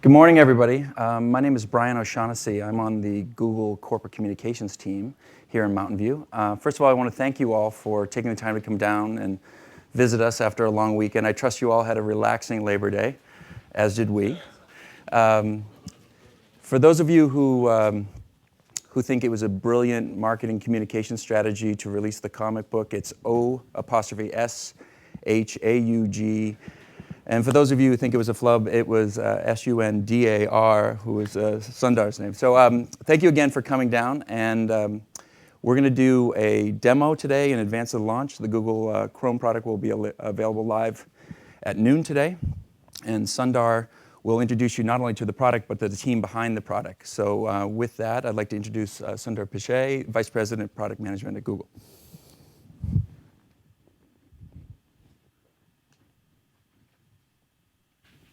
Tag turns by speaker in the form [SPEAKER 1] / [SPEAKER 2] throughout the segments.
[SPEAKER 1] Good morning, everybody. My name is Brian O'Shaughnessy. I'm on the Google Corporate Communications team here in Mountain View. First of all, I want to thank you all for taking the time to come down and visit us after a long weekend. I trust you all had a relaxing Labor Day, as did we. For those of you who think it was a brilliant marketing communication strategy to release the comic book, it's O''SHAUG. And for those of you who think it was a flub, it was Sundar, who was Sundar's name. So thank you again for coming down. And we're going to do a demo today in advance of the launch. The Google Chrome product will be available live at noon today. And Sundar will introduce you not only to the product, but to the team behind the product. So with that, I'd like to introduce Sundar Pichai, Vice President of Product Management at Google.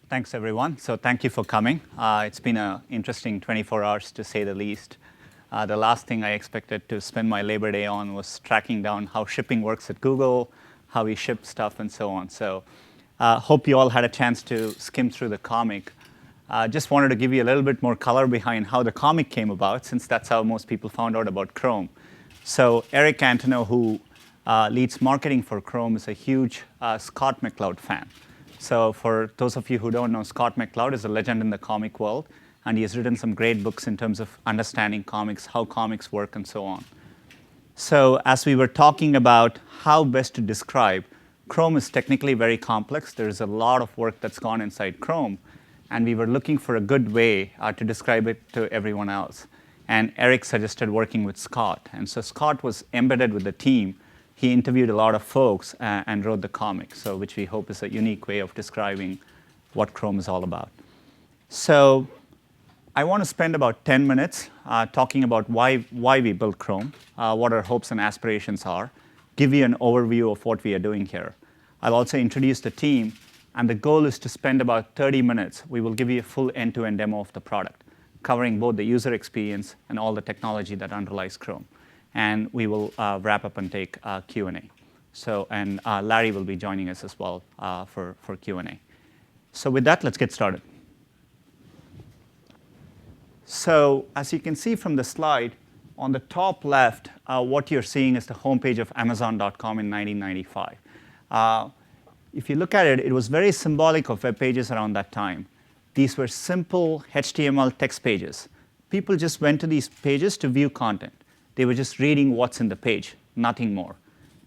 [SPEAKER 2] Thanks, everyone. So thank you for coming. It's been an interesting 24 hours, to say the least. The last thing I expected to spend my Labor Day on was tracking down how shipping works at Google, how we ship stuff, and so on. So hope you all had a chance to skim through the comic. Just wanted to give you a little bit more color behind how the comic came about, since that's how most people found out about Chrome. So Eric Antonow, who leads marketing for Chrome, is a huge Scott McCloud fan. So for those of you who don't know, Scott McCloud is a legend in the comic world, and he has written some great books in terms of understanding comics, how comics work, and so on. So as we were talking about how best to describe, Chrome is technically very complex. There's a lot of work that's gone inside Chrome, and we were looking for a good way to describe it to everyone else. And Eric suggested working with Scott. And so Scott was embedded with the team. He interviewed a lot of folks and wrote the comic, so which we hope is a unique way of describing what Chrome is all about. So I want to spend about 10 minutes talking about why we built Chrome, what our hopes and aspirations are, give you an overview of what we are doing here. I'll also introduce the team, and the goal is to spend about 30 minutes. We will give you a full end-to-end demo of the product, covering both the user experience and all the technology that underlies Chrome. And we will wrap up and take Q&A. So, and Larry will be joining us as well for Q&A. So with that, let's get started. So as you can see from the slide, on the top left, what you're seeing is the homepage of Amazon.com in 1995. If you look at it, it was very symbolic of web pages around that time. These were simple HTML text pages. People just went to these pages to view content. They were just reading what's in the page, nothing more.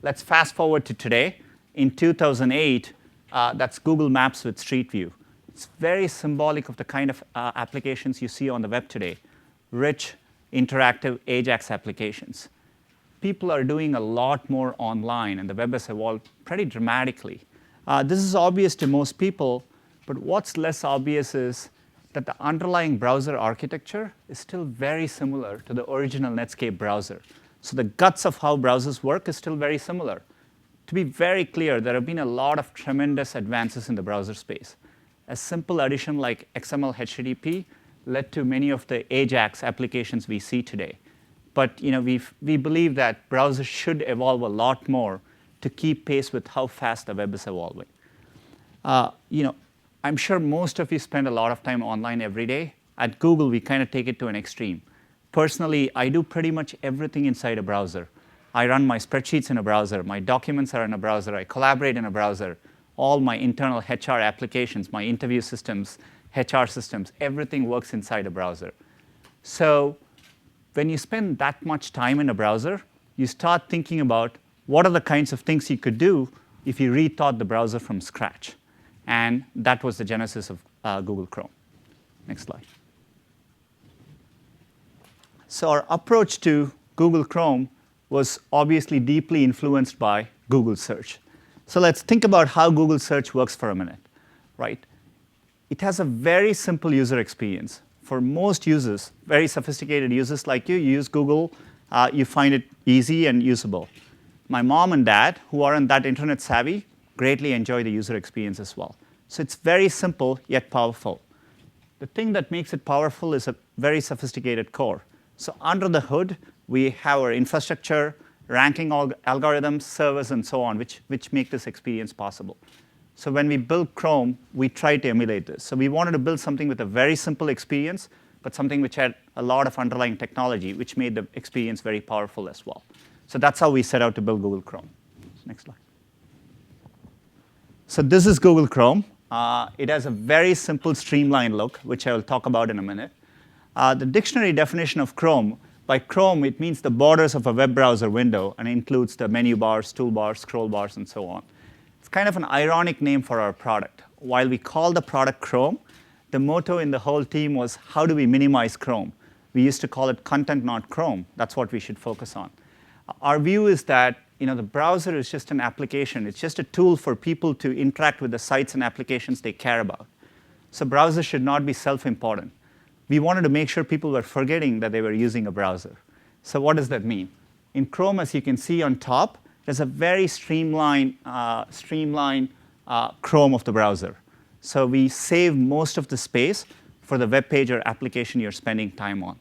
[SPEAKER 2] Let's fast forward to today. In 2008, that's Google Maps with Street View. It's very symbolic of the kind of applications you see on the web today, rich, interactive AJAX applications. People are doing a lot more online, and the web has evolved pretty dramatically. This is obvious to most people, but what's less obvious is that the underlying browser architecture is still very similar to the original Netscape browser. So the guts of how browsers work is still very similar. To be very clear, there have been a lot of tremendous advances in the browser space. A simple addition like XML HTTP led to many of the AJAX applications we see today. But we believe that browsers should evolve a lot more to keep pace with how fast the web is evolving. I'm sure most of you spend a lot of time online every day. At Google, we kind of take it to an extreme. Personally, I do pretty much everything inside a browser. I run my spreadsheets in a browser. My documents are in a browser. I collaborate in a browser. All my internal HR applications, my interview systems, HR systems, everything works inside a browser. So when you spend that much time in a browser, you start thinking about what are the kinds of things you could do if you rethought the browser from scratch. And that was the genesis of Google Chrome. Next slide. So our approach to Google Chrome was obviously deeply influenced by Google Search. So let's think about how Google Search works for a minute. Right? It has a very simple user experience. For most users, very sophisticated users like you use Google, you find it easy and usable. My mom and dad, who aren't that internet savvy, greatly enjoy the user experience as well. So it's very simple, yet powerful. The thing that makes it powerful is a very sophisticated core. So under the hood, we have our infrastructure, ranking algorithms, servers, and so on, which make this experience possible. So when we built Chrome, we tried to emulate this. So we wanted to build something with a very simple experience, but something which had a lot of underlying technology, which made the experience very powerful as well. So that's how we set out to build Google Chrome. Next slide. So this is Google Chrome. It has a very simple, streamlined look, which I will talk about in a minute. The dictionary definition of Chrome, by Chrome, it means the borders of a web browser window and includes the menu bars, toolbars, scroll bars, and so on. It's kind of an ironic name for our product. While we call the product Chrome, the motto in the whole team was, how do we minimize Chrome? We used to call it content, not Chrome. That's what we should focus on. Our view is that the browser is just an application. It's just a tool for people to interact with the sites and applications they care about. So browsers should not be self-important. We wanted to make sure people were forgetting that they were using a browser. So what does that mean? In Chrome, as you can see on top, there's a very streamlined Chrome of the browser. So we save most of the space for the web page or application you're spending time on.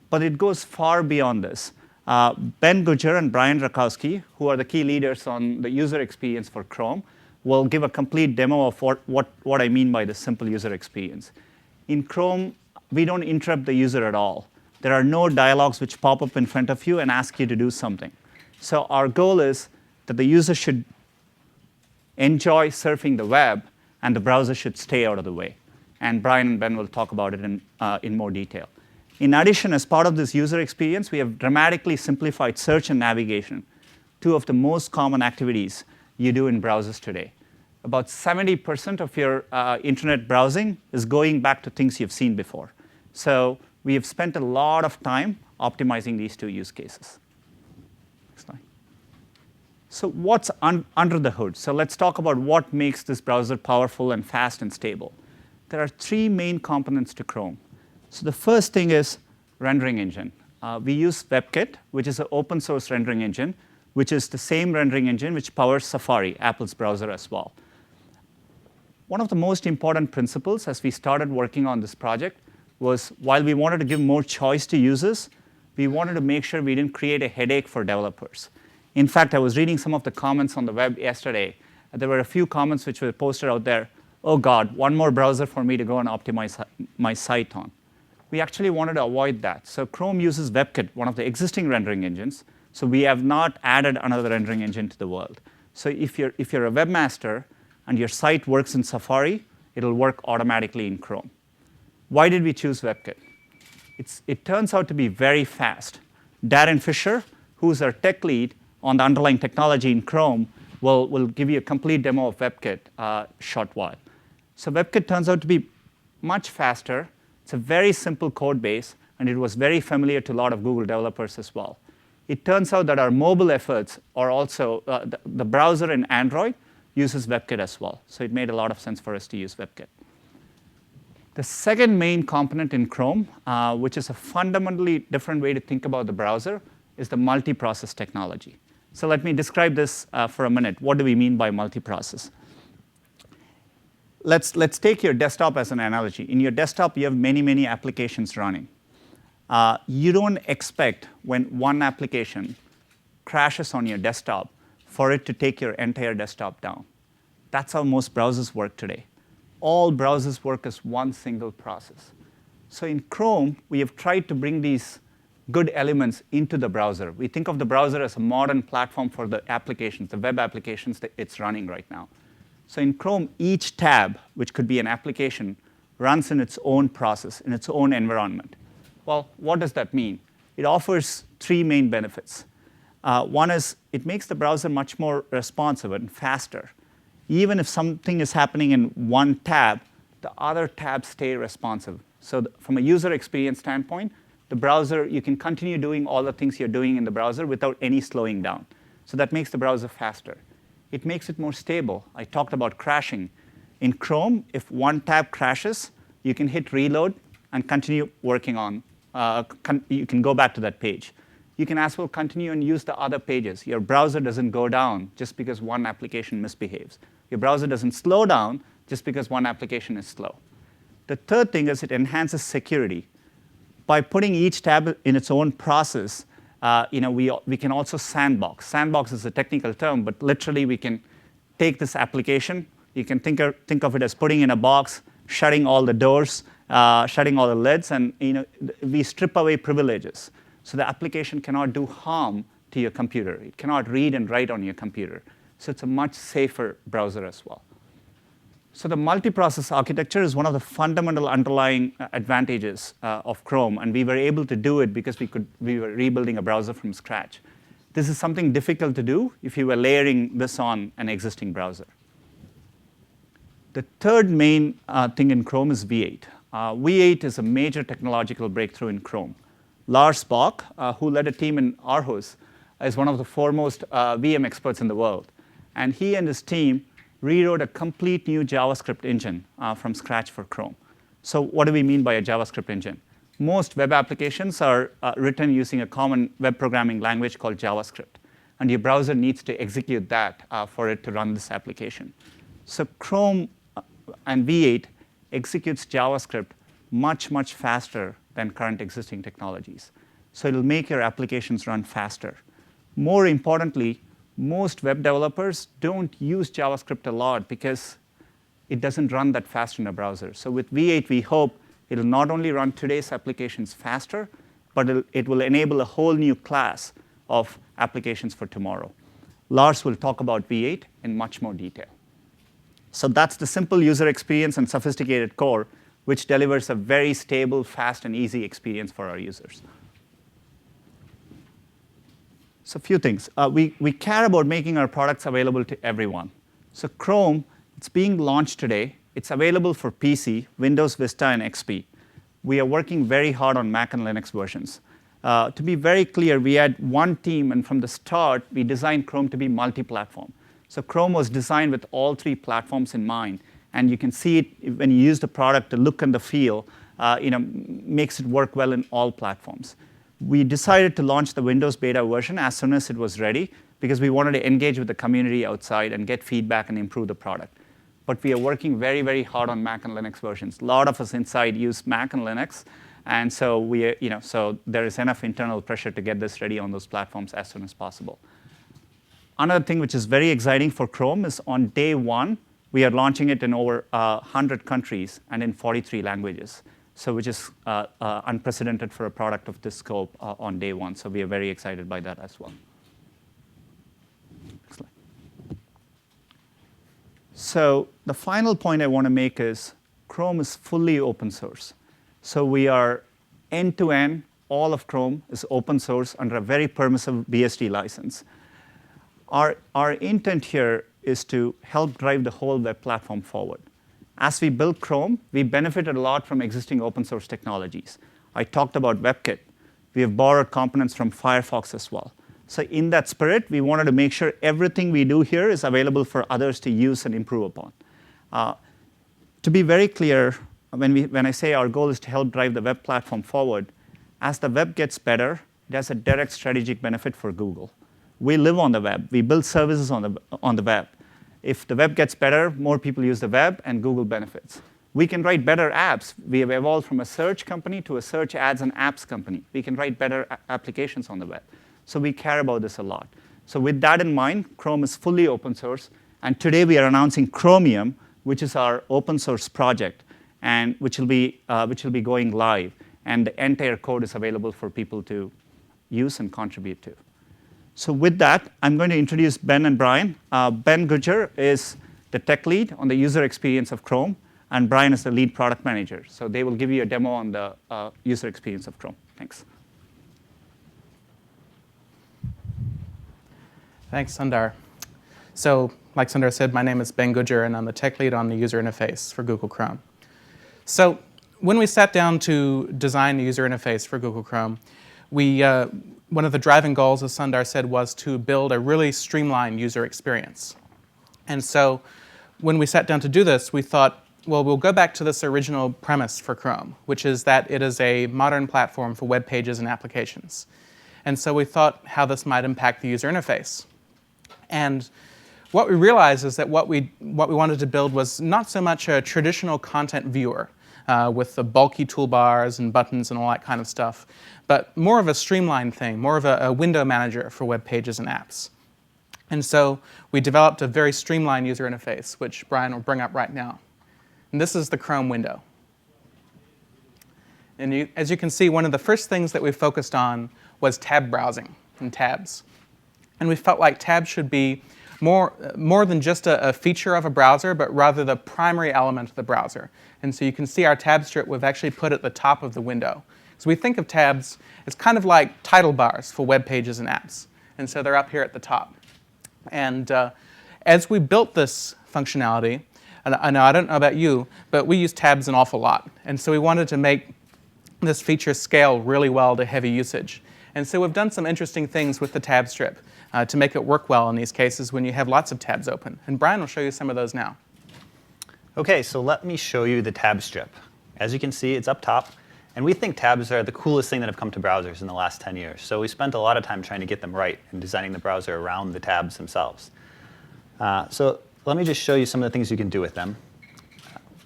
[SPEAKER 2] But it goes far beyond this. Ben Gujjar and Brian Rakowski, who are the key leaders on the user experience for Chrome, will give a complete demo of what I mean by the simple user experience. In Chrome, we don't interrupt the user at all. There are no dialogues which pop up in front of you and ask you to do something. So our goal is that the user should enjoy surfing the web, and the browser should stay out of the way. And Brian and Ben will talk about it in more detail. In addition, as part of this user experience, we have dramatically simplified search and navigation, two of the most common activities you do in browsers today. About 70% of your internet browsing is going back to things you've seen before. So we have spent a lot of time optimizing these two use cases. Next slide. So what's under the hood? So let's talk about what makes this browser powerful and fast and stable. There are three main components to Chrome. So the first thing is rendering engine. We use WebKit, which is an open source rendering engine, which is the same rendering engine which powers Safari, Apple's browser as well. One of the most important principles as we started working on this project was, while we wanted to give more choice to users, we wanted to make sure we didn't create a headache for developers. In fact, I was reading some of the comments on the web yesterday. There were a few comments which were posted out there. Oh God, one more browser for me to go and optimize my site on. We actually wanted to avoid that. So Chrome uses WebKit, one of the existing rendering engines. So we have not added another rendering engine to the world. So if you're a webmaster and your site works in Safari, it'll work automatically in Chrome. Why did we choose WebKit? It turns out to be very fast. Darren Fisher, who's our tech lead on the underlying technology in Chrome, will give you a complete demo of WebKit short while. So WebKit turns out to be much faster. It's a very simple code base, and it was very familiar to a lot of Google developers as well. It turns out that our mobile efforts are also, the browser in Android uses WebKit as well. So it made a lot of sense for us to use WebKit. The second main component in Chrome, which is a fundamentally different way to think about the browser, is the multi-process technology. So let me describe this for a minute. What do we mean by multi-process? Let's take your desktop as an analogy. In your desktop, you have many, many applications running. You don't expect when one application crashes on your desktop for it to take your entire desktop down. That's how most browsers work today. All browsers work as one single process. So in Chrome, we have tried to bring these good elements into the browser. We think of the browser as a modern platform for the applications, the web applications that it's running right now. So in Chrome, each tab, which could be an application, runs in its own process, in its own environment. Well, what does that mean? It offers three main benefits. One is it makes the browser much more responsive and faster. Even if something is happening in one tab, the other tabs stay responsive. So from a user experience standpoint, the browser, you can continue doing all the things you're doing in the browser without any slowing down. So that makes the browser faster. It makes it more stable. I talked about crashing. In Chrome, if one tab crashes, you can hit reload and continue working on, you can go back to that page. You can as well continue and use the other pages. Your browser doesn't go down just because one application misbehaves. Your browser doesn't slow down just because one application is slow. The third thing is it enhances security. By putting each tab in its own process, we can also sandbox. Sandbox is a technical term, but literally we can take this application, You can think of it as putting in a box, shutting all the doors, shutting all the lids, and we strip away privileges. So the application cannot do harm to your computer. It cannot read and write on your computer. So it's a much safer browser as well. So the multiprocess architecture is one of the fundamental underlying advantages of Chrome, and we were able to do it because we were rebuilding a browser from scratch. This is something difficult to do if you were layering this on an existing browser. The third main thing in Chrome is V8. V8 is a major technological breakthrough in Chrome. Lars Bak, who led a team in Aarhus, is one of the foremost VM experts in the world. And he and his team rewrote a complete new JavaScript engine from scratch for Chrome. So what do we mean by a JavaScript engine? Most web applications are written using a common web programming language called JavaScript. And your browser needs to execute that for it to run this application. So Chrome and V8 executes JavaScript much, much faster than current existing technologies. So it'll make your applications run faster. More importantly, most web developers don't use JavaScript a lot because it doesn't run that fast in a browser. So with V8, we hope it'll not only run today's applications faster, but it will enable a whole new class of applications for tomorrow. Lars will talk about V8 in much more detail. So that's the simple user experience and sophisticated core, which delivers a very stable, fast, and easy experience for our users. So a few things. We care about making our products available to everyone. So Chrome, it's being launched today. It's available for PC, Windows Vista, and XP. We are working very hard on Mac and Linux versions. To be very clear, we had one team, and from the start, we designed Chrome to be multi-platform. So Chrome was designed with all three platforms in mind. And you can see it when you use the product, the look and the feel makes it work well in all platforms. We decided to launch the Windows beta version as soon as it was ready because we wanted to engage with the community outside and get feedback and improve the product. But we are working very, very hard on Mac and Linux versions. A lot of us inside use Mac and Linux, and so so there is enough internal pressure to get this ready on those platforms as soon as possible. Another thing which is very exciting for Chrome is on day one, we are launching it in over 100 countries and in 43 languages, so which is unprecedented for a product of this scope on day one. So we are very excited by that as well. Next slide. So the final point I want to make is Chrome is fully open source. So we are end-to-end. All of Chrome is open source under a very permissive BSD license. Our intent here is to help drive the whole web platform forward. As we built Chrome, we benefited a lot from existing open source technologies. I talked about WebKit. We have borrowed components from Firefox as well. So in that spirit, we wanted to make sure everything we do here is available for others to use and improve upon. To be very clear, when I say our goal is to help drive the web platform forward, as the web gets better, it has a direct strategic benefit for Google. We live on the web. We build services on the web. If the web gets better, more people use the web, and Google benefits. We can write better apps. We have evolved from a search company to a search ads and apps company. We can write better applications on the web. So we care about this a lot. So with that in mind, Chrome is fully open source. And today we are announcing Chromium, which is our open source project, and which will be going live. And the entire code is available for people to use and contribute to. So with that, I'm going to introduce Ben and Brian. Ben Gudger is the tech lead on the user experience of Chrome, and Brian is the lead product manager. So they will give you a demo on the user experience of Chrome. Thanks.
[SPEAKER 3] Thanks, Sundar. So like Sundar said, my name is Ben Gudger, and I'm the tech lead on the user interface for Google Chrome. So when we sat down to design the user interface for Google Chrome, one of the driving goals, as Sundar said, was to build a really streamlined user experience. And so when we sat down to do this, we thought, well, we'll go back to this original premise for Chrome, which is that it is a modern platform for web pages and applications. And so we thought how this might impact the user interface. And what we realized is that what we wanted to build was not so much a traditional content viewer with the bulky toolbars and buttons and all that kind of stuff, but more of a streamlined thing, more of a window manager for web pages and apps. And so we developed a very streamlined user interface, which Brian will bring up right now. And this is the Chrome window. And as you can see, one of the first things that we focused on was tab browsing and tabs. And we felt like tabs should be more than just a feature of a browser, but rather the primary element of the browser. And so you can see our tab strip we've actually put at the top of the window. So we think of tabs as kind of like title bars for web pages and apps. And so they're up here at the top. And as we built this functionality, and I don't know about you, but we use tabs an awful lot. And so we wanted to make this feature scale really well to heavy usage. And so we've done some interesting things with the tab strip to make it work well in these cases when you have lots of tabs open. And Brian will show you some of those now.
[SPEAKER 2] OK, so let me show you the tab strip. As you can see, it's up top. And we think tabs are the coolest thing that have come to browsers in the last 10 years. So we spent a lot of time trying to get them right and designing the browser around the tabs themselves. So let me just show you some of the things you can do with them.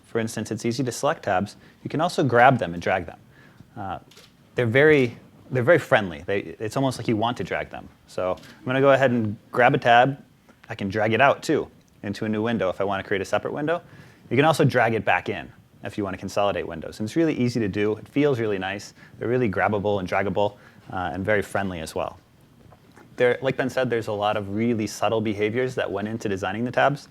[SPEAKER 2] For instance, it's easy to select tabs. You can also grab them and drag them. They're very friendly. It's almost like you want to drag them. So I'm going to go ahead and grab a tab. I can drag it out, too, into a new window if I want to create a separate window. You can also drag it back in if you want to consolidate windows. And it's really easy to do. It feels really nice. They're really grabbable and draggable and very friendly as well. Like Ben said, there's a lot of really subtle behaviors that went into designing the tabs.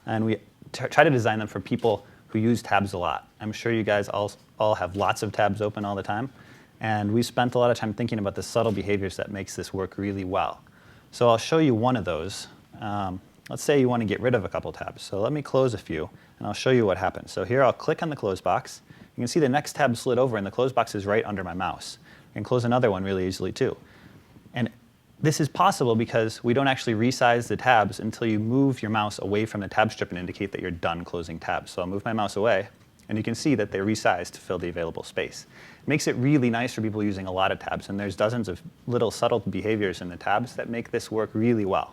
[SPEAKER 2] And we try to design them for people who use tabs a lot. I'm sure you guys all have lots of tabs open all the time. And we spent a lot of time thinking about the subtle behaviors that makes this work really well. So I'll show you one of those. Let's say you want to get rid of a couple tabs. So let me close a few, and I'll show you what happens. So here I'll click on the close box. You can see the next tab slid over, and the close box is right under my mouse. I can close another one really easily, too. And this is possible because we don't actually resize the tabs until you move your mouse away from the tab strip and indicate that you're done closing tabs. So I'll move my mouse away, and you can see that they're resized to fill the available space. It makes it really nice for people using a lot of tabs, and there's dozens of little subtle behaviors in the tabs that make this work really well.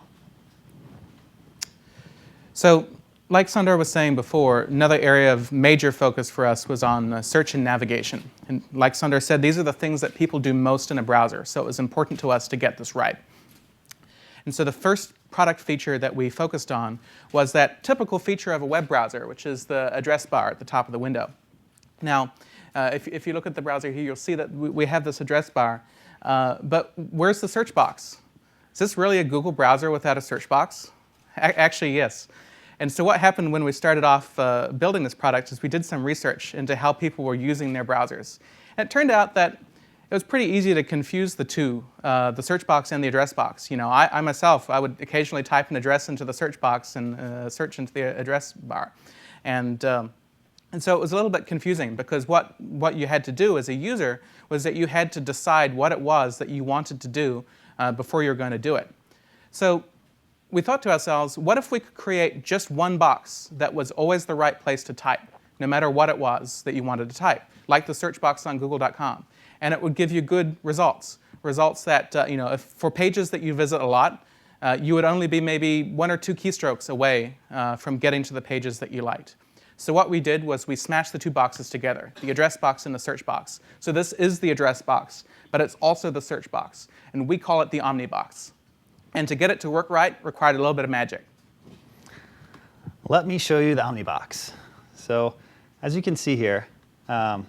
[SPEAKER 3] So like Sundar was saying before, another area of major focus for us was on search and navigation. And like Sundar said, these are the things that people do most in a browser, so it was important to us to get this right. And so the first product feature that we focused on was that typical feature of a web browser, which is the address bar at the top of the window. Now, if you look at the browser here, you'll see that we have this address bar. But where's the search box? Is this really a Google browser without a search box? Actually, yes. And so what happened when we started off building this product is we did some research into how people were using their browsers. And it turned out that it was pretty easy to confuse the two, the search box and the address box. You know, I myself, I would occasionally type an address into the search box and search into the address bar. And so it was a little bit confusing because what you had to do as a user was that you had to decide what it was that you wanted to do before you were going to do it. So we thought to ourselves, what if we could create just one box that was always the right place to type, no matter what it was that you wanted to type, like the search box on google.com. And it would give you good results, results that, if for pages that you visit a lot, you would only be maybe 1 or 2 keystrokes away from getting to the pages that you liked. So what we did was we smashed the two boxes together, the address box and the search box. So this is the address box, but it's also the search box. And we call it the Omni box. And to get it to work right required a little bit of magic.
[SPEAKER 2] Let me show you the Omni box. So as you can see here, like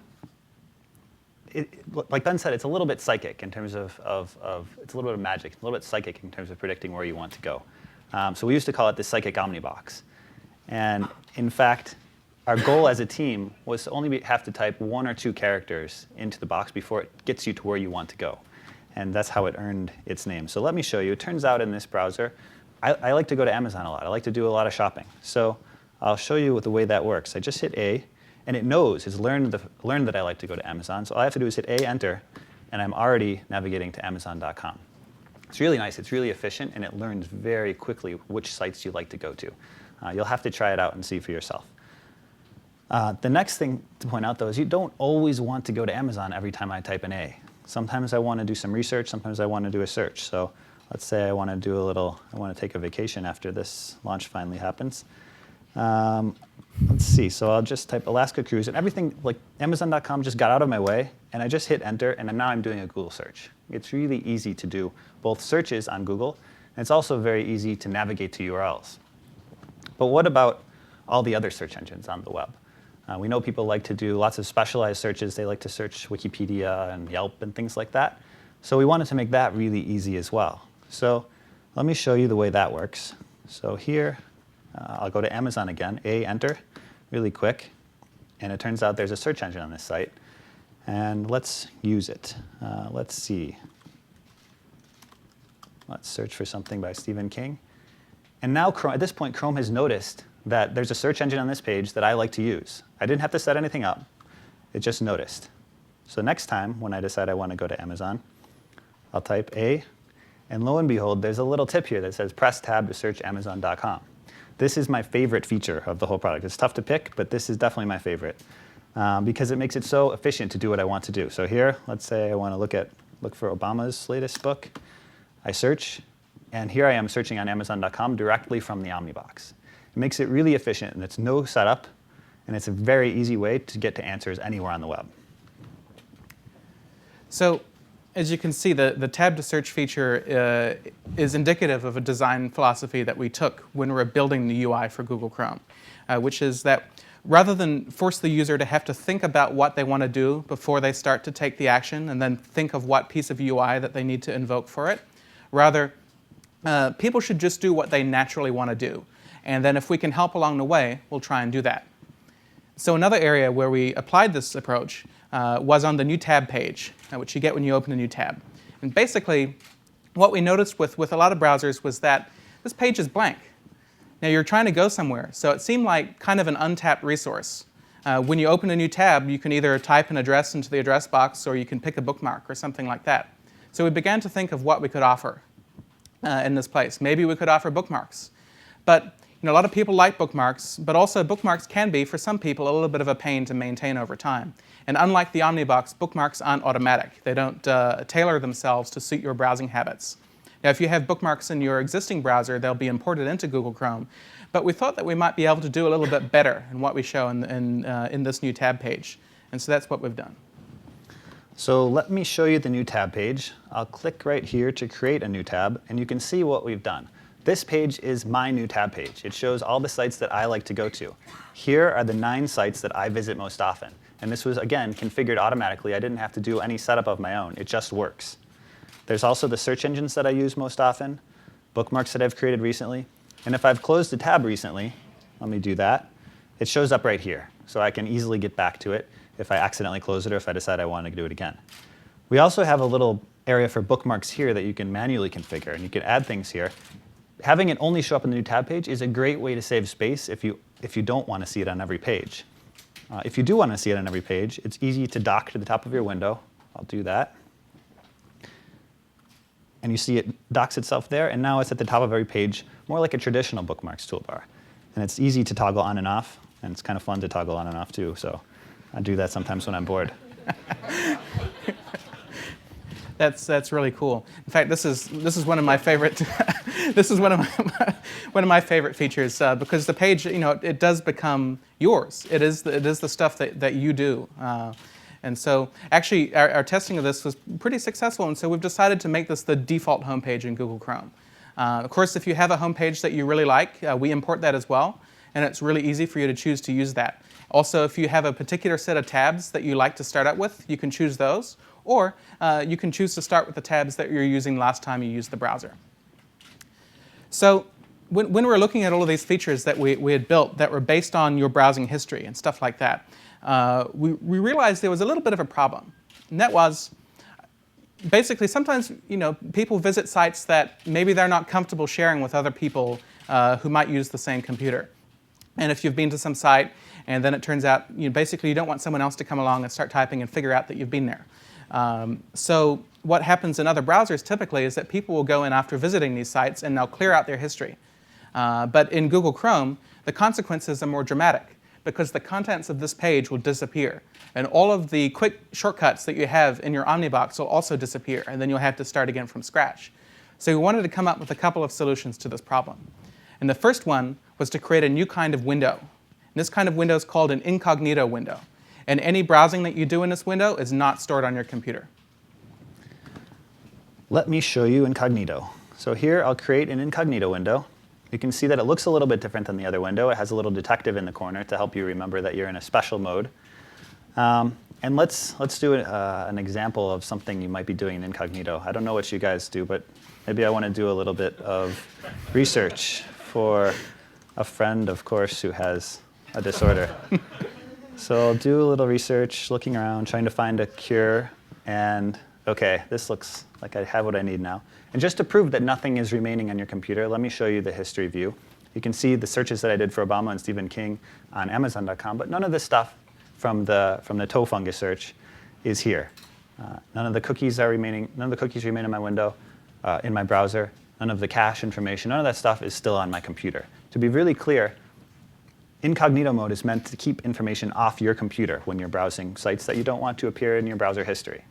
[SPEAKER 2] Ben said, it's a little bit psychic in terms of it's a little bit of magic, a little bit psychic in terms of predicting where you want to go. So we used to call it the psychic Omni box. And in fact, our goal as a team was to only have to type 1 or 2 characters into the box before it gets you to where you want to go. And that's how it earned its name. So let me show you. It turns out in this browser, I like to go to Amazon a lot. I like to do a lot of shopping. So I'll show you the way that works. I just hit A, and it knows, it's learned that I like to go to Amazon. So all I have to do is hit A, enter, and I'm already navigating to Amazon.com. It's really nice. It's really efficient, and it learns very quickly which sites you like to go to. You'll have to try it out and see for yourself. The next thing to point out, though, is you don't always want to go to Amazon every time I type an A. Sometimes I want to do some research. Sometimes I want to do a search. So let's say I want to take a vacation after this launch finally happens. Let's see. So I'll just type Alaska Cruise, and everything, like Amazon.com just got out of my way, and I just hit enter, and now I'm doing a Google search. It's really easy to do both searches on Google And it's also very easy to navigate to URLs. But what about all the other search engines on the web? We know people like to do lots of specialized searches. They like to search Wikipedia and Yelp and things like that. So we wanted to make that really easy as well. So let me show you the way that works. So here, I'll go to Amazon again, enter, really quick. And it turns out there's a search engine on this site. And let's use it. Let's see. Let's search for something by Stephen King. And now, at this point, Chrome has noticed that there's a search engine on this page that I like to use. I didn't have to set anything up. It just noticed. So next time, when I decide I want to go to Amazon, I'll type A. And lo and behold, there's a little tip here that says press tab to search Amazon.com. This is my favorite feature of the whole product. It's tough to pick, but this is definitely my favorite because it makes it so efficient to do what I want to do. So here, let's say I want to look for Obama's latest book. I search, and here I am searching on Amazon.com directly from the Omnibox. It makes it really efficient, and it's no setup, and it's a very easy way to get to answers anywhere on the web.
[SPEAKER 3] So as you can see, the tab to search feature is indicative of a design philosophy that we took when we were building the UI for Google Chrome, which is that rather than force the user to have to think about what they want to do before they start to take the action and then think of what piece of UI that they need to invoke for it, rather, people should just do what they naturally want to do. And then if we can help along the way, we'll try and do that. So another area where we applied this approach was on the new tab page, which you get when you open a new tab. And basically, what we noticed with a lot of browsers was that this page is blank. Now you're trying to go somewhere, so it seemed like kind of an untapped resource. When you open a new tab, you can either type an address into the address box or you can pick a bookmark or something like that. So we began to think of what we could offer in this place. Maybe we could offer bookmarks. But a lot of people like bookmarks, but also bookmarks can be, for some people, a little bit of a pain to maintain over time. And unlike the Omnibox, bookmarks aren't automatic. They don't tailor themselves to suit your browsing habits. Now, if you have bookmarks in your existing browser, they'll be imported into Google Chrome. But we thought that we might be able to do a little bit better in what we show in this new tab page. And so that's what we've done.
[SPEAKER 2] So let me show you the new tab page. I'll click right here to create a new tab, and you can see what we've done. This page is my new tab page. It shows all the sites that I like to go to. Here are the 9 sites that I visit most often. And this was, again, configured automatically. I didn't have to do any setup of my own. It just works. There's also the search engines that I use most often, bookmarks that I've created recently. And if I've closed a tab recently, let me do that, it shows up right here. So I can easily get back to it if I accidentally close it or if I decide I want to do it again. We also have a little area for bookmarks here that you can manually configure, and you can add things here. Having it only show up in the new tab page is a great way to save space if you don't want to see it on every page. If you do want to see it on every page, it's easy to dock to the top of your window. I'll do that. And you see it docks itself there, and now it's at the top of every page, more like a traditional bookmarks toolbar. And it's easy to toggle on and off, and it's kind of fun to toggle on and off too. So I do that sometimes when I'm bored.
[SPEAKER 3] That's really cool. In fact, this is one of my favorite this is one of my favorite features because the page, it does become yours. It is the stuff that you do. And so actually our testing of this was pretty successful, and so we've decided to make this the default homepage in Google Chrome. Of course, if you have a homepage that you really like, we import that as well, and it's really easy for you to choose to use that. Also, if you have a particular set of tabs that you like to start out with, you can choose those, or you can choose to start with the tabs that you're using last time you used the browser. So when we were looking at all of these features that we had built that were based on your browsing history and stuff like that, we realized there was a little bit of a problem. And that was, basically, sometimes people visit sites that maybe they're not comfortable sharing with other people who might use the same computer. And if you've been to some site and then it turns out basically you don't want someone else to come along and start typing and figure out that you've been there. So what happens in other browsers typically is that people will go in after visiting these sites and they'll clear out their history. But in Google Chrome, the consequences are more dramatic because the contents of this page will disappear. And all of the quick shortcuts that you have in your Omnibox will also disappear, and then you'll have to start again from scratch. So we wanted to come up with a couple of solutions to this problem. And the first one was to create a new kind of window. And this kind of window is called an incognito window. And any browsing that you do in this window is not stored on your computer.
[SPEAKER 2] Let me show you incognito.
[SPEAKER 4] So here I'll create an incognito window. You can see that it looks a little bit different than the other window. It has a little detective in the corner to help you remember that you're in a special mode. And let's do an example of something you might be doing in incognito. I don't know what you guys do, but maybe I want to do a little bit of research for a friend, of course, who has a disorder. So I'll do a little research, looking around, trying to find a cure. And OK, this looks like I have what I need now. And just to prove that nothing is remaining on your computer, let me show you the history view. You can see the searches that I did for Obama and Stephen King on Amazon.com, but none of this stuff from the toe fungus search is here. None of the cookies remain in my window, in my browser. None of the cache information, none of that stuff is still on my computer. To be really clear, incognito mode is meant to keep information off your computer when you're browsing sites that you don't want to appear in your browser history.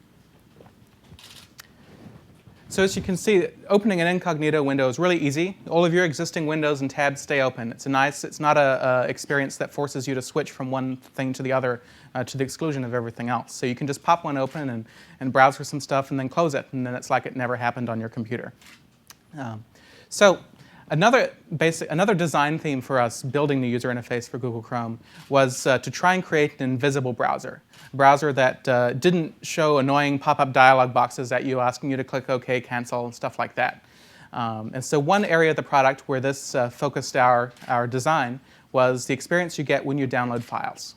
[SPEAKER 3] So as you can see, opening an incognito window is really easy. All of your existing windows and tabs stay open. It's not a experience that forces you to switch from one thing to the other to the exclusion of everything else. So you can just pop one open and browse for some stuff and then close it, and then it's like it never happened on your computer. So another design theme for us building the user interface for Google Chrome was to try and create an invisible browser. A browser that didn't show annoying pop-up dialog boxes at you asking you to click OK, cancel, and stuff like that. And so one area of the product where this focused our design was the experience you get when you download files.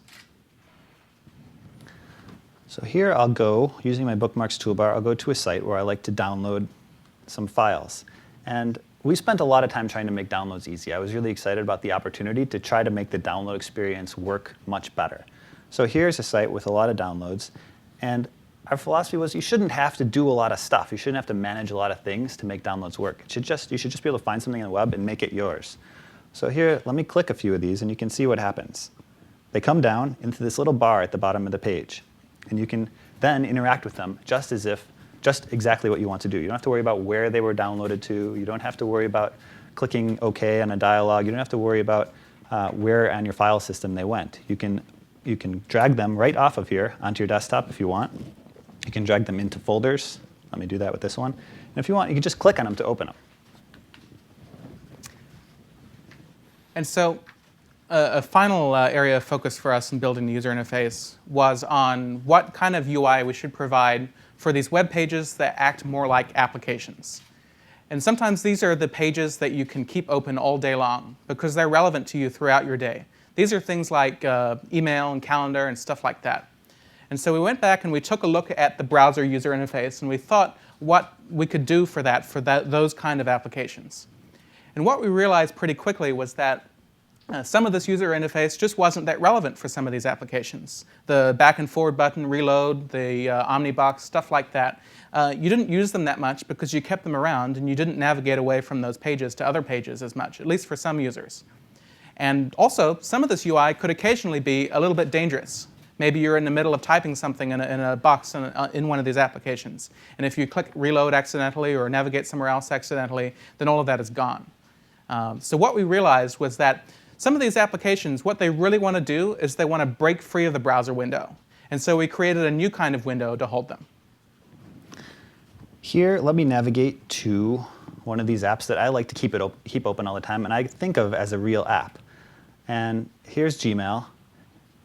[SPEAKER 4] So here I'll go, using my bookmarks toolbar, I'll go to a site where I like to download some files. And we spent a lot of time trying to make downloads easy. I was really excited about the opportunity to try to make the download experience work much better. So here's a site with a lot of downloads. And our philosophy was you shouldn't have to do a lot of stuff. You shouldn't have to manage a lot of things to make downloads work. You should just be able to find something on the web and make it yours. So here, let me click a few of these, and you can see what happens. They come down into this little bar at the bottom of the page. And you can then interact with them just exactly what you want to do. You don't have to worry about where they were downloaded to. You don't have to worry about clicking OK on a dialog. You don't have to worry about where on your file system they went. You can drag them right off of here onto your desktop if you want. You can drag them into folders. Let me do that with this one. And if you want, you can just click on them to open them.
[SPEAKER 3] And so a final area of focus for us in building the user interface was on what kind of UI we should provide for these web pages that act more like applications. And sometimes these are the pages that you can keep open all day long because they're relevant to you throughout your day. These are things like email and calendar and stuff like that. And so we went back and we took a look at the browser user interface, and we thought what we could do for those kind of applications. And what we realized pretty quickly was that some of this user interface just wasn't that relevant for some of these applications. The back and forward button, reload, the Omnibox, stuff like that. You didn't use them that much because you kept them around and you didn't navigate away from those pages to other pages as much, at least for some users. And also, some of this UI could occasionally be a little bit dangerous. Maybe you're in the middle of typing something in a box in one of these applications. And if you click reload accidentally or navigate somewhere else accidentally, then all of that is gone. So what we realized was that some of these applications, what they really want to do is they want to break free of the browser window. And so we created a new kind of window to hold them.
[SPEAKER 4] Here, let me navigate to one of these apps that I like to keep open all the time, and I think of as a real app. And here's Gmail.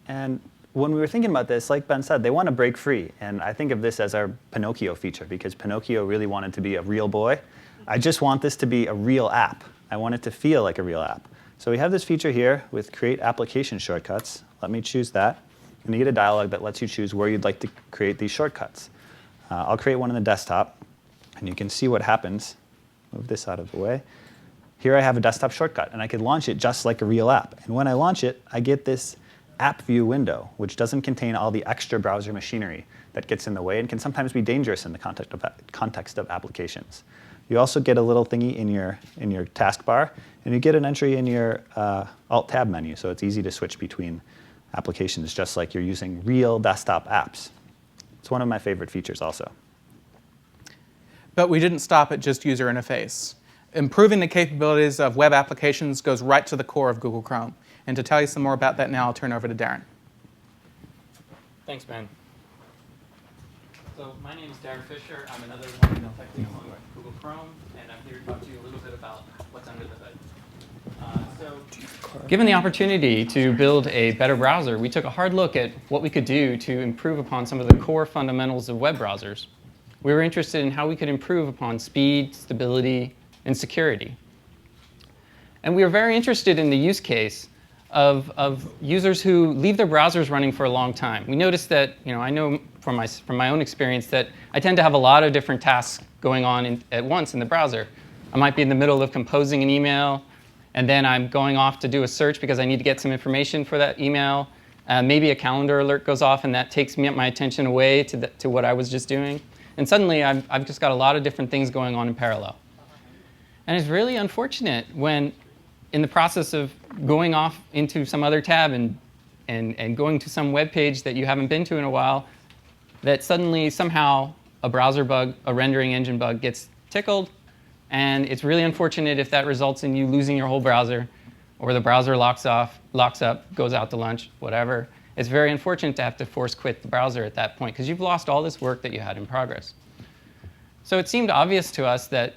[SPEAKER 4] And when we were thinking about this, like Ben said, they want to break free. And I think of this as our Pinocchio feature, because Pinocchio really wanted to be a real boy. I just want this to be a real app. I want it to feel like a real app. So we have this feature here with create application shortcuts. Let me choose that. And you get a dialog that lets you choose where you'd like to create these shortcuts. I'll create one on the desktop. And you can see what happens. Move this out of the way. Here I have a desktop shortcut, and I can launch it just like a real app. And when I launch it, I get this app view window, which doesn't contain all the extra browser machinery that gets in the way and can sometimes be dangerous in the context of applications. You also get a little thingy in your taskbar, and you get an entry in your Alt-Tab menu, so it's easy to switch between applications, just like you're using real desktop apps. It's one of my favorite features also.
[SPEAKER 3] But we didn't stop at just user interface. Improving the capabilities of web applications goes right to the core of Google Chrome. And to tell you some more about that now, I'll turn over to Darren.
[SPEAKER 5] Thanks, Ben.
[SPEAKER 3] So my name is Darren Fisher. I'm another one of the tech leads on Google Chrome, and I'm here to talk to you a little bit about what's under the hood. Given the opportunity to build a better browser, we took a hard look at what we could do to improve upon some of the core fundamentals of web browsers. We were interested in how we could improve upon speed, stability, and security. And we were very interested in the use case of users who leave their browsers running for a long time. We noticed that, I know from my own experience that I tend to have a lot of different tasks going on at once in the browser. I might be in the middle of composing an email, and then I'm going off to do a search because I need to get some information for that email. Maybe a calendar alert goes off, and that takes my attention away to what I was just doing. And suddenly, I've just got a lot of different things going on in parallel. And it's really unfortunate when, in the process of going off into some other tab and going to some web page that you haven't been to in a while, that suddenly, somehow, a browser bug, a rendering engine bug gets tickled. And it's really unfortunate if that results in you losing your whole browser, or the browser locks up, goes out to lunch, whatever. It's very unfortunate to have to force quit the browser at that point, because you've lost all this work that you had in progress. So it seemed obvious to us that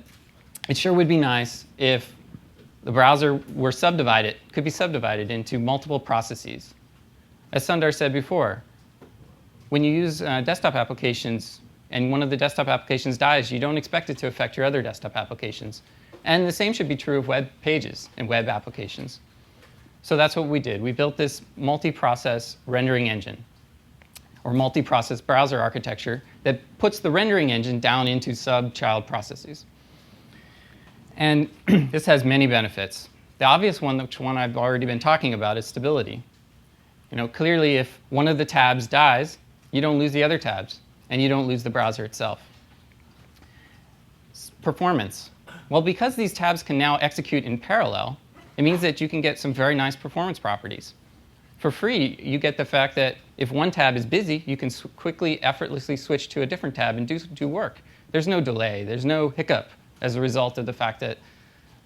[SPEAKER 3] it sure would be nice if the browser were could be subdivided into multiple processes. As Sundar said before, when you use desktop applications, and one of the desktop applications dies, you don't expect it to affect your other desktop applications. And the same should be true of web pages and web applications. So that's what we did. We built this multi-process rendering engine, or multi-process browser architecture that puts the rendering engine down into sub-child processes. And this has many benefits. The obvious one, which one I've already been talking about, is stability. Clearly, if one of the tabs dies, you don't lose the other tabs, and you don't lose the browser itself. Performance. Well, because these tabs can now execute in parallel, it means that you can get some very nice performance properties. For free, you get the fact that if one tab is busy, you can quickly, effortlessly switch to a different tab and do work. There's no delay. There's no hiccup as a result of the fact that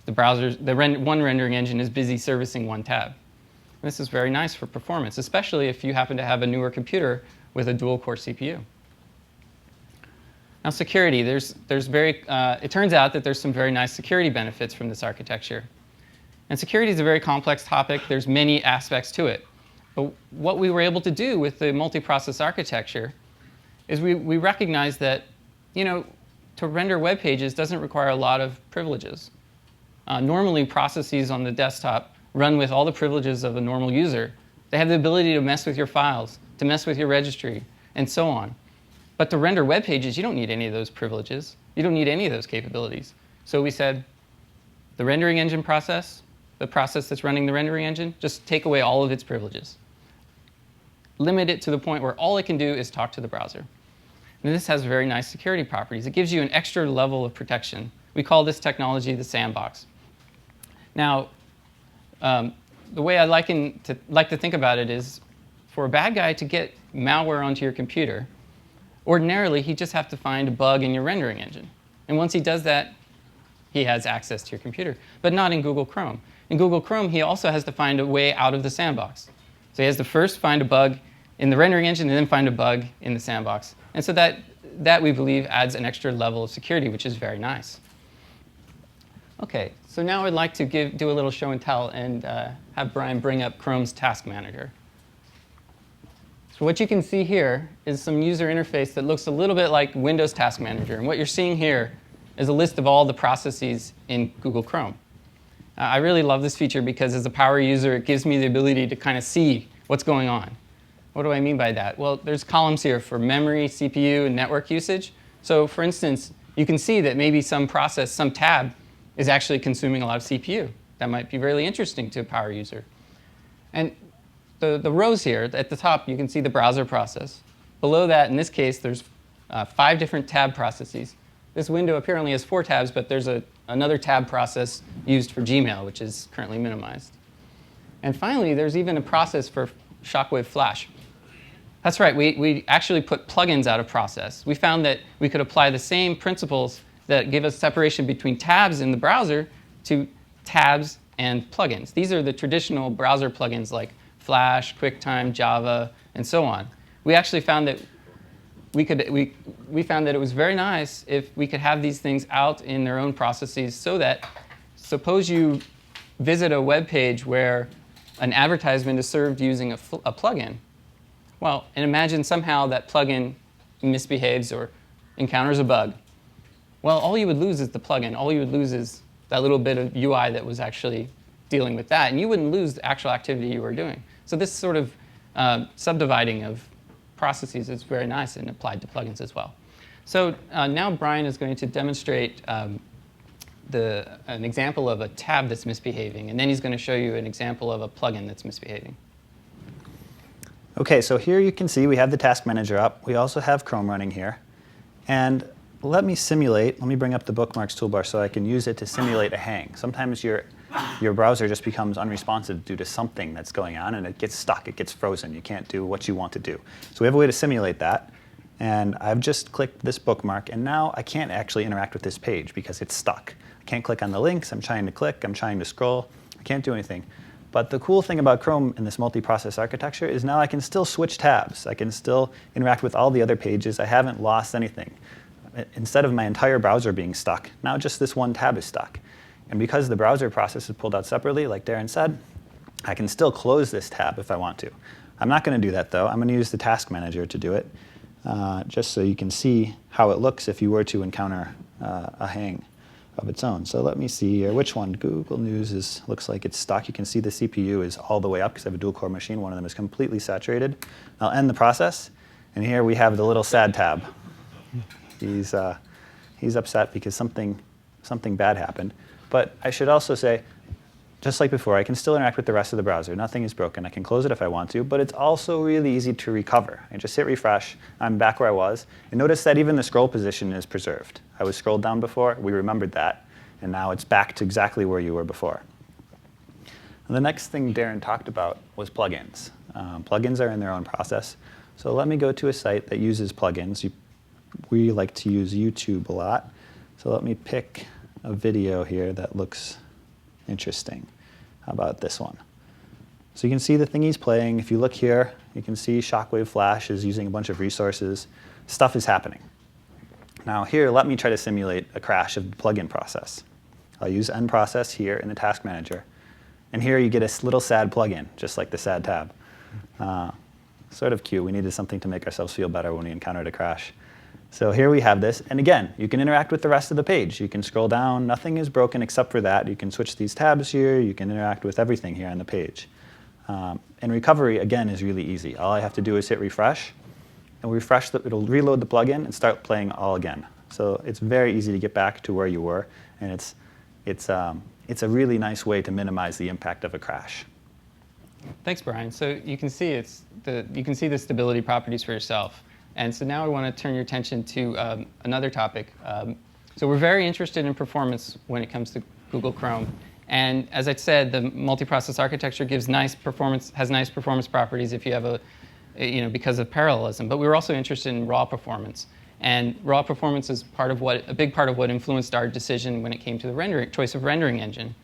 [SPEAKER 3] one rendering engine is busy servicing one tab. And this is very nice for performance, especially if you happen to have a newer computer with a dual-core CPU. Now, security. It turns out that there's some very nice security benefits from this architecture. And security is a very complex topic. There's many aspects to it. But what we were able to do with the multi-process architecture is we recognized that, to render web pages doesn't require a lot of privileges. Normally, processes on the desktop run with all the privileges of a normal user. They have the ability to mess with your files, to mess with your registry, and so on. But to render web pages, you don't need any of those privileges. You don't need any of those capabilities. So we said, the rendering engine process, the process that's running the rendering engine, just take away all of its privileges. Limit it to the point where all it can do is talk to the browser. And this has very nice security properties. It gives you an extra level of protection. We call this technology the sandbox. Now, the way I like to think about it is, for a bad guy to get malware onto your computer, ordinarily, he'd just have to find a bug in your rendering engine. And once he does that, he has access to your computer. But not in Google Chrome. In Google Chrome, he also has to find a way out of the sandbox. So he has to first find a bug in the rendering engine and then find a bug in the sandbox. And so that we believe adds an extra level of security, which is very nice. OK, so now I'd like to do a little show and tell and have Brian bring up Chrome's Task Manager. So what you can see here is some user interface that looks a little bit like Windows Task Manager. And what you're seeing here is a list of all the processes in Google Chrome. I really love this feature because as a power user, it gives me the ability to kind of see what's going on. What do I mean by that? Well, there's columns here for memory, CPU, and network usage. So for instance, you can see that maybe some process, some tab, is actually consuming a lot of CPU. That might be really interesting to a power user. And the rows here, at the top, you can see the browser process. Below that, in this case, there's 5 different tab processes. This window apparently has 4 tabs, but there's another tab process used for Gmail, which is currently minimized. And finally, there's even a process for Shockwave Flash. That's right, we actually put plugins out of process. We found that we could apply the same principles that give us separation between tabs in the browser to tabs and plugins. These are the traditional browser plugins like Flash, QuickTime, Java, and so on. We actually found that
[SPEAKER 5] we found that it was very nice if we could have these things out in their own processes, so that suppose you visit a web page where an advertisement is served using a plugin. Well, and imagine somehow that plugin misbehaves or encounters a bug. Well, all you would lose is the plugin. All you would lose is that little bit of UI that was actually dealing with that, and you wouldn't lose the actual activity you were doing. So this sort of subdividing of processes is very nice and applied to plugins as well. So now Brian is going to demonstrate an example of a tab that's misbehaving, and then he's going to show you an example of a plugin that's misbehaving.
[SPEAKER 4] OK, so here you can see we have the task manager up. We also have Chrome running here. And let me bring up the bookmarks toolbar so I can use it to simulate a hang. Sometimes your browser just becomes unresponsive due to something that's going on, and it gets stuck, it gets frozen. You can't do what you want to do. So we have a way to simulate that. And I've just clicked this bookmark, and now I can't actually interact with this page because it's stuck. I can't click on the links. I'm trying to click. I'm trying to scroll. I can't do anything. But the cool thing about Chrome in this multi-process architecture is now I can still switch tabs. I can still interact with all the other pages. I haven't lost anything. Instead of my entire browser being stuck, now just this one tab is stuck. And because the browser process is pulled out separately, like Darren said, I can still close this tab if I want to. I'm not going to do that, though. I'm going to use the task manager to do it, just so you can see how it looks if you were to encounter a hang of its own. So let me see here. Which one? Google News looks like it's stuck. You can see the CPU is all the way up because I have a dual-core machine. One of them is completely saturated. I'll end the process. And here we have the little sad tab. He's upset because something bad happened. But I should also say, just like before, I can still interact with the rest of the browser. Nothing is broken. I can close it if I want to. But it's also really easy to recover. I just hit refresh. I'm back where I was. And notice that even the scroll position is preserved. I was scrolled down before. We remembered that. And now it's back to exactly where you were before. And the next thing Darren talked about was plugins. Plugins are in their own process. So let me go to a site that uses plugins. We like to use YouTube a lot. So let me pick a video here that looks interesting. How about this one? So you can see the thing he's playing. If you look here, you can see Shockwave Flash is using a bunch of resources. Stuff is happening. Now here, let me try to simulate a crash of the plugin process. I'll use end process here in the task manager. And here you get a little sad plugin, just like the sad tab. Sort of cute. We needed something to make ourselves feel better when we encountered a crash. So here we have this. And again, you can interact with the rest of the page. You can scroll down. Nothing is broken except for that. You can switch these tabs here. You can interact with everything here on the page. And recovery, again, is really easy. All I have to do is hit refresh. And refresh, it'll reload the plugin and start playing all again. So it's very easy to get back to where you were. And it's a really nice way to minimize the impact of a crash.
[SPEAKER 5] Thanks, Brian. So you can see you can see the stability properties for yourself. And so now I want to turn your attention to another topic. So we're very interested in performance when it comes to Google Chrome. And as I said, the multi-process architecture has nice performance properties if you have because of parallelism. But we were also interested in raw performance. And raw performance is a big part of what influenced our decision when it came to the choice of rendering engine.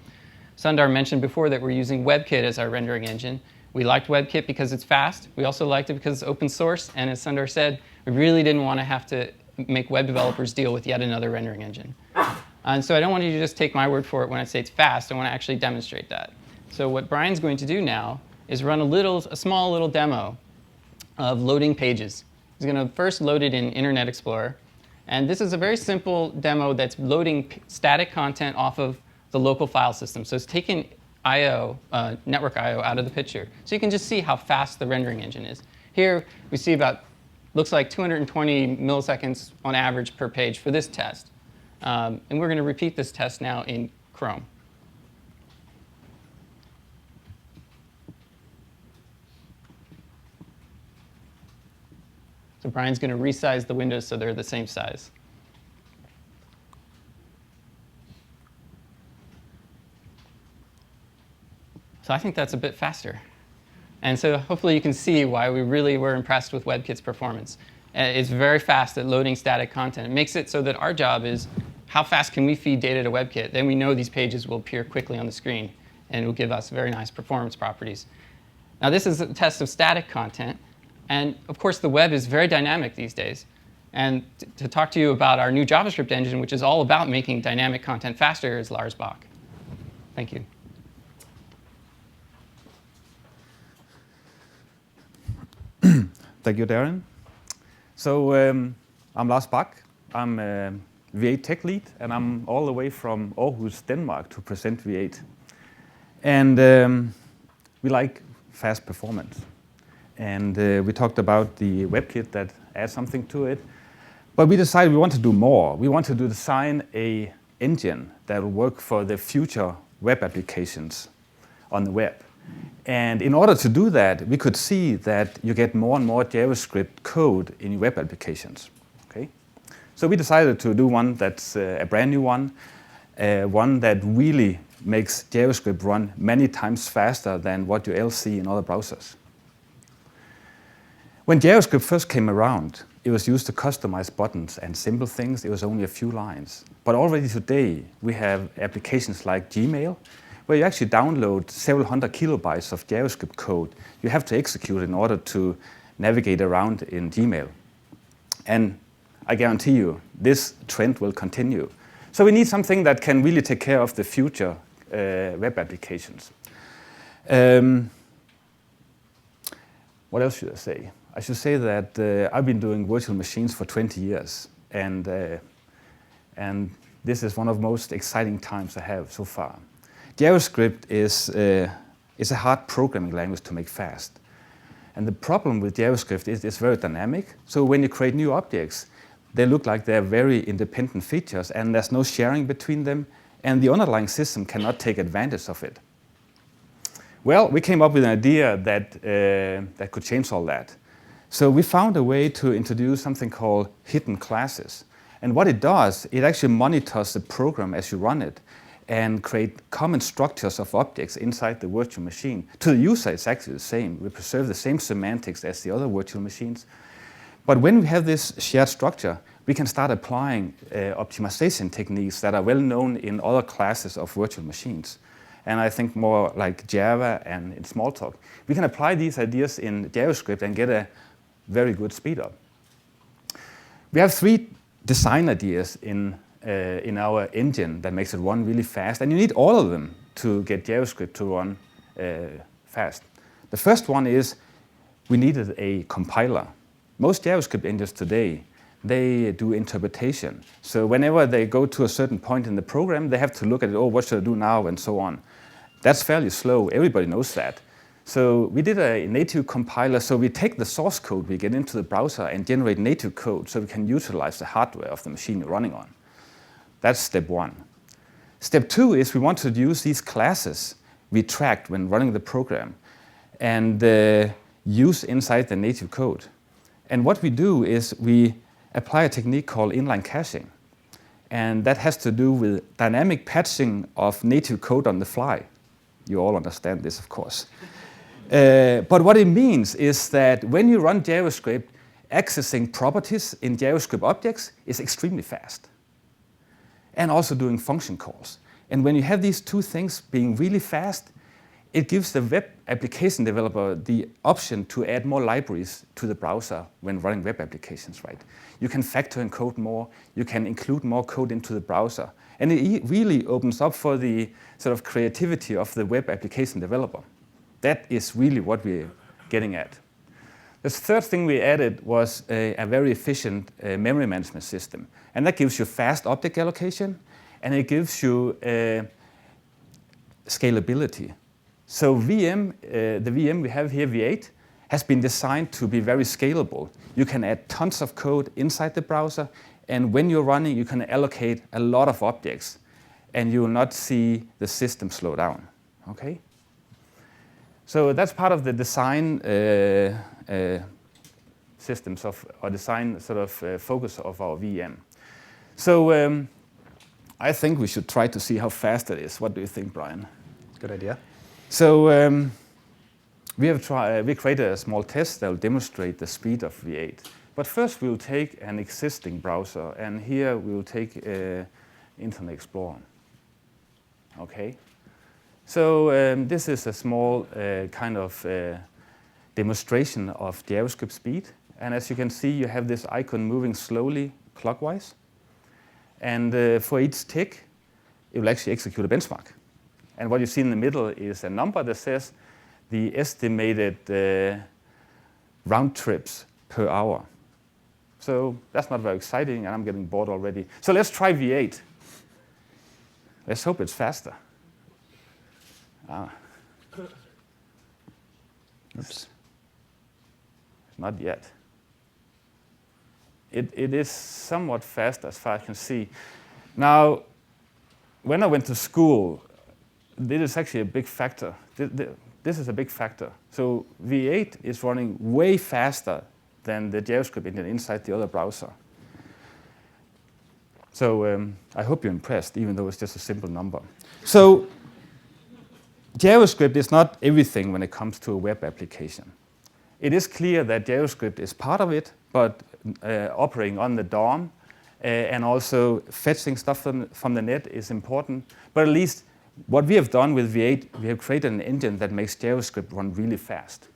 [SPEAKER 5] Sundar mentioned before that we're using WebKit as our rendering engine. We liked WebKit because it's fast. We also liked it because it's open source. And as Sundar said, we really didn't want to have to make web developers deal with yet another rendering engine. And so I don't want you to just take my word for it when I say it's fast. I want to actually demonstrate that. So what Brian's going to do now is run a small little demo of loading pages. He's going to first load it in Internet Explorer. And this is a very simple demo that's loading static content off of the local file system. So it's taking I/O, network I/O out of the picture. So you can just see how fast the rendering engine is. Here we see looks like 220 milliseconds on average per page for this test. And we're going to repeat this test now in Chrome. So Brian's going to resize the windows so they're the same size. So I think that's a bit faster. And so hopefully you can see why we really were impressed with WebKit's performance. It's very fast at loading static content. It makes it so that our job is how fast can we feed data to WebKit? Then we know these pages will appear quickly on the screen, and it will give us very nice performance properties. Now this is a test of static content. And of course, the web is very dynamic these days. And to talk to you about our new JavaScript engine, which is all about making dynamic content faster, is Lars Bach. Thank you.
[SPEAKER 6] Thank you, Darren. So I'm Lars Bach. I'm V8 tech lead, and I'm all the way from Aarhus, Denmark, to present V8. And we like fast performance. And we talked about the webkit that adds something to it. But we decided we want to do more. We want to design an engine that will work for the future web applications on the web. And in order to do that, we could see that you get more and more JavaScript code in your web applications. Okay? So we decided to do one that's a brand new one that really makes JavaScript run many times faster than what you else see in other browsers. When JavaScript first came around, it was used to customize buttons and simple things. It was only a few lines. But already today, we have applications like Gmail, where you actually download several hundred kilobytes of JavaScript code you have to execute in order to navigate around in Gmail. And I guarantee you, this trend will continue. So we need something that can really take care of the future web applications. What else should I say? I should say that I've been doing virtual machines for 20 years, and this is one of the most exciting times I have so far. JavaScript is a hard programming language to make fast. And the problem with JavaScript is it's very dynamic. So when you create new objects, they look like they're very independent features, and there's no sharing between them, and the underlying system cannot take advantage of it. Well, we came up with an idea that could change all that. So we found a way to introduce something called hidden classes. And what it does, it actually monitors the program as you run it and create common structures of objects inside the virtual machine. To the user, it's actually the same. We preserve the same semantics as the other virtual machines. But when we have this shared structure, we can start applying optimization techniques that are well known in other classes of virtual machines. And I think more like Java and in Smalltalk. We can apply these ideas in JavaScript and get a very good speed up. We have 3 design ideas in our engine that makes it run really fast, and you need all of them to get JavaScript to run fast. The first one is we needed a compiler. Most JavaScript engines today, they do interpretation. So whenever they go to a certain point in the program, they have to look at it, oh, what should I do now, and so on. That's fairly slow. Everybody knows that. So we did a native compiler. So we take the source code we get into the browser and generate native code so we can utilize the hardware of the machine you're running on. That's step 1. Step 2 is we want to use these classes we tracked when running the program and use inside the native code. And what we do is we apply a technique called inline caching. And that has to do with dynamic patching of native code on the fly. You all understand this, of course. But what it means is that when you run JavaScript, accessing properties in JavaScript objects is extremely fast. And also doing function calls. And when you have these 2 things being really fast, it gives the web application developer the option to add more libraries to the browser when running web applications, right? You can factor encode more, you can include more code into the browser. And it really opens up for the sort of creativity of the web application developer. That is really what we're getting at. The third thing we added was a very efficient memory management system. And that gives you fast object allocation, and it gives you scalability. So the VM we have here, V8, has been designed to be very scalable. You can add tons of code inside the browser, and when you're running, you can allocate a lot of objects, and you will not see the system slow down. Okay? So that's part of the design systems or design sort of focus of our VM. So I think we should try to see how fast it is. What do you think, Brian?
[SPEAKER 4] Good idea.
[SPEAKER 6] So we created a small test that will demonstrate the speed of V8. But first we'll take an existing browser, and here we'll take Internet Explorer. Okay. So this is a small kind of demonstration of JavaScript speed. And as you can see, you have this icon moving slowly clockwise. And for each tick, it will actually execute a benchmark. And what you see in the middle is a number that says the estimated round trips per hour. So that's not very exciting, and I'm getting bored already. So let's try V8. Let's hope it's faster. Oops. Not yet. It is somewhat fast as far as I can see. Now, when I went to school, this is actually a big factor. This is a big factor. So V8 is running way faster than the JavaScript engine inside the other browser. So I hope you're impressed, even though it's just a simple number. So JavaScript is not everything when it comes to a web application. It is clear that JavaScript is part of it, but operating on the DOM and also fetching stuff from the net is important. But at least what we have done with V8, we have created an engine that makes JavaScript run really fast.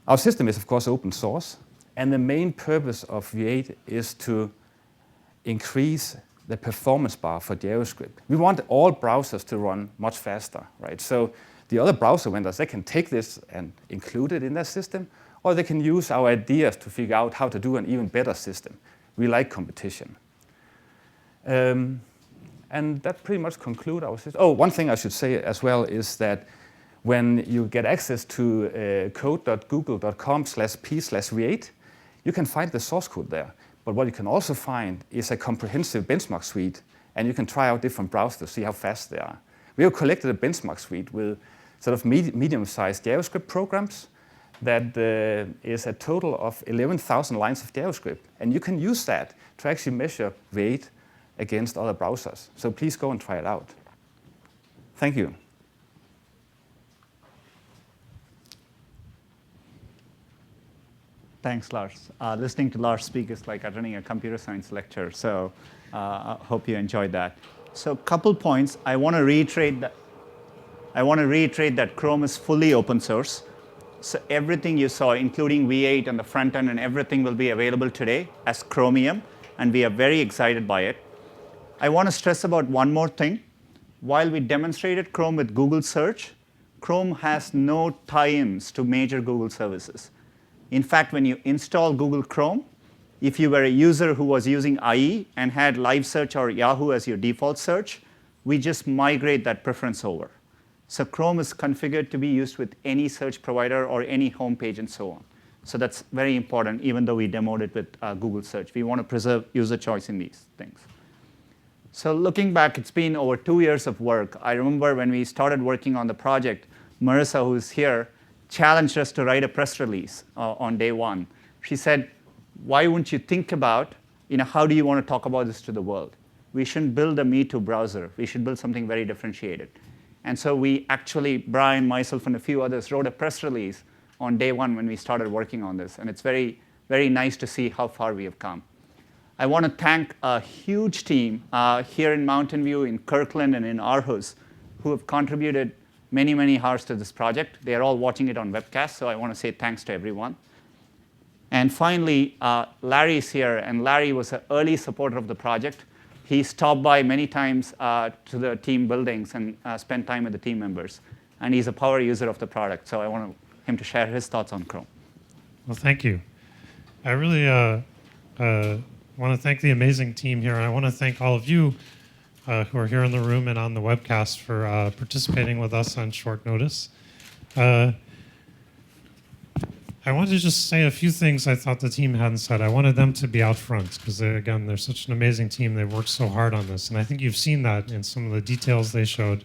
[SPEAKER 6] Our system is, of course, open source, and the main purpose of V8 is to increase the performance bar for JavaScript. We want all browsers to run much faster, right? So the other browser vendors, they can take this and include it in their system, or they can use our ideas to figure out how to do an even better system. We like competition. And that pretty much concludes our system. Oh, one thing I should say as well is that when you get access to code.google.com/p/v8, you can find the source code there. But what you can also find is a comprehensive benchmark suite, and you can try out different browsers to see how fast they are. We have collected a benchmark suite with sort of medium-sized JavaScript programs that is a total of 11,000 lines of JavaScript. And you can use that to actually measure V8 against other browsers. So please go and try it out. Thank you.
[SPEAKER 2] Thanks, Lars. Listening to Lars speak is like attending a computer science lecture, so I hope you enjoyed that. So a couple points. I want to reiterate that Chrome is fully open source. So everything you saw, including V8 and the front end and everything, will be available today as Chromium, and we are very excited by it. I want to stress about one more thing. While we demonstrated Chrome with Google Search, Chrome has no tie-ins to major Google services. In fact, when you install Google Chrome, if you were a user who was using IE and had Live Search or Yahoo as your default search, we just migrate that preference over. So Chrome is configured to be used with any search provider or any home page and so on. So that's very important, even though we demoed it with Google Search. We want to preserve user choice in these things. So looking back, it's been over 2 years of work. I remember when we started working on the project, Marissa, who's here, challenged us to write a press release on day one. She said, why wouldn't you think about, how do you want to talk about this to the world? We shouldn't build a Me Too browser. We should build something very differentiated. And so we actually, Brian, myself, and a few others wrote a press release on day one when we started working on this. And it's very, very nice to see how far we have come. I want to thank a huge team here in Mountain View, in Kirkland, and in Aarhus, who have contributed many, many hours to this project. They are all watching it on webcast, so I want to say thanks to everyone. And finally, Larry is here, and Larry was an early supporter of the project. He stopped by many times to the team buildings and spent time with the team members. And he's a power user of the product, so I want him to share his thoughts on Chrome.
[SPEAKER 7] Well, thank you. I really want to thank the amazing team here, and I want to thank all of you who are here in the room and on the webcast for participating with us on short notice. I wanted to just say a few things I thought the team hadn't said. I wanted them to be out front because, again, they're such an amazing team. They've worked so hard on this, and I think you've seen that in some of the details they showed.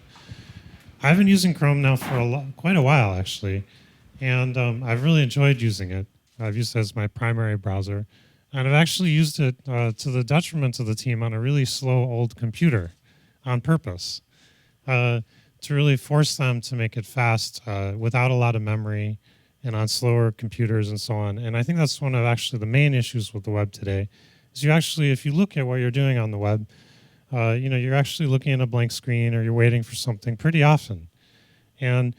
[SPEAKER 7] I've been using Chrome now for quite a while, actually, and I've really enjoyed using it. I've used it as my primary browser. And I've actually used it to the detriment of the team on a really slow old computer on purpose to really force them to make it fast without a lot of memory and on slower computers and so on. And I think that's one of actually the main issues with the web today is you actually, if you look at what you're doing on the web, you're actually looking at a blank screen or you're waiting for something pretty often. And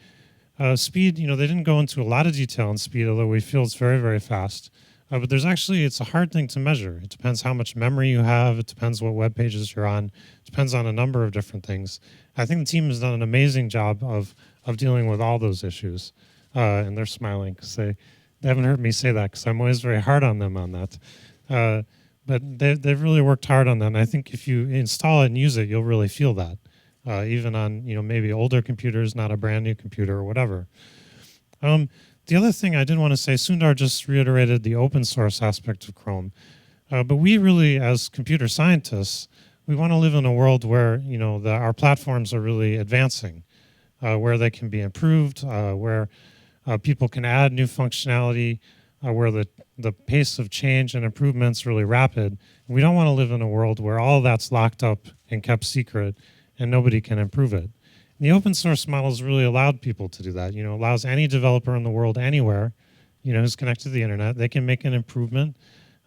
[SPEAKER 7] Speed, they didn't go into a lot of detail on speed, although we feel it's very, very fast. But it's a hard thing to measure. It depends how much memory you have. It depends what web pages you're on. It depends on a number of different things. I think the team has done an amazing job of dealing with all those issues. And they're smiling because they haven't heard me say that because I'm always very hard on them on that. But they've really worked hard on that. And I think if you install it and use it, you'll really feel that. Even on maybe older computers, not a brand new computer or whatever. The other thing I did want to say, Sundar just reiterated the open source aspect of Chrome. But we really, as computer scientists, we want to live in a world where our platforms are really advancing, where they can be improved, where people can add new functionality, where the pace of change and improvement is really rapid. We don't want to live in a world where all that's locked up and kept secret and nobody can improve it. And the open source model has really allowed people to do that. Allows any developer in the world anywhere, who's connected to the internet, they can make an improvement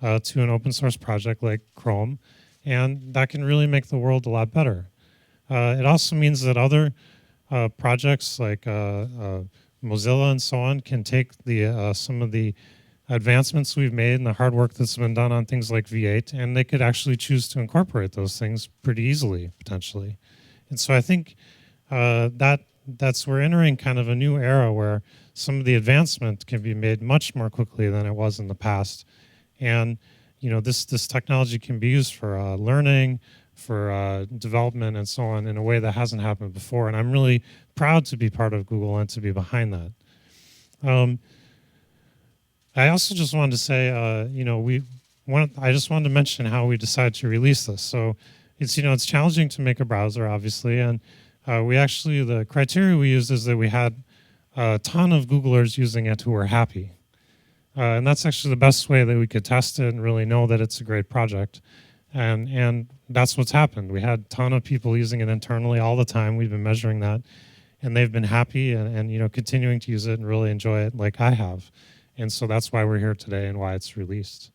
[SPEAKER 7] to an open source project like Chrome, and that can really make the world a lot better. It also means that other projects like Mozilla and so on can take some of the advancements we've made and the hard work that's been done on things like V8, and they could actually choose to incorporate those things pretty easily, potentially. And so I think we're entering kind of a new era where some of the advancement can be made much more quickly than it was in the past. And this technology can be used for learning, for development, and so on in a way that hasn't happened before. And I'm really proud to be part of Google and to be behind that. I also just wanted to say, I just wanted to mention how we decided to release this. So it's challenging to make a browser, obviously, and the criteria we used is that we had a ton of Googlers using it who were happy. And that's actually the best way that we could test it and really know that it's a great project. And that's what's happened. We had a ton of people using it internally all the time. We've been measuring that. And they've been happy and continuing to use it and really enjoy it like I have. And so that's why we're here today and why it's released.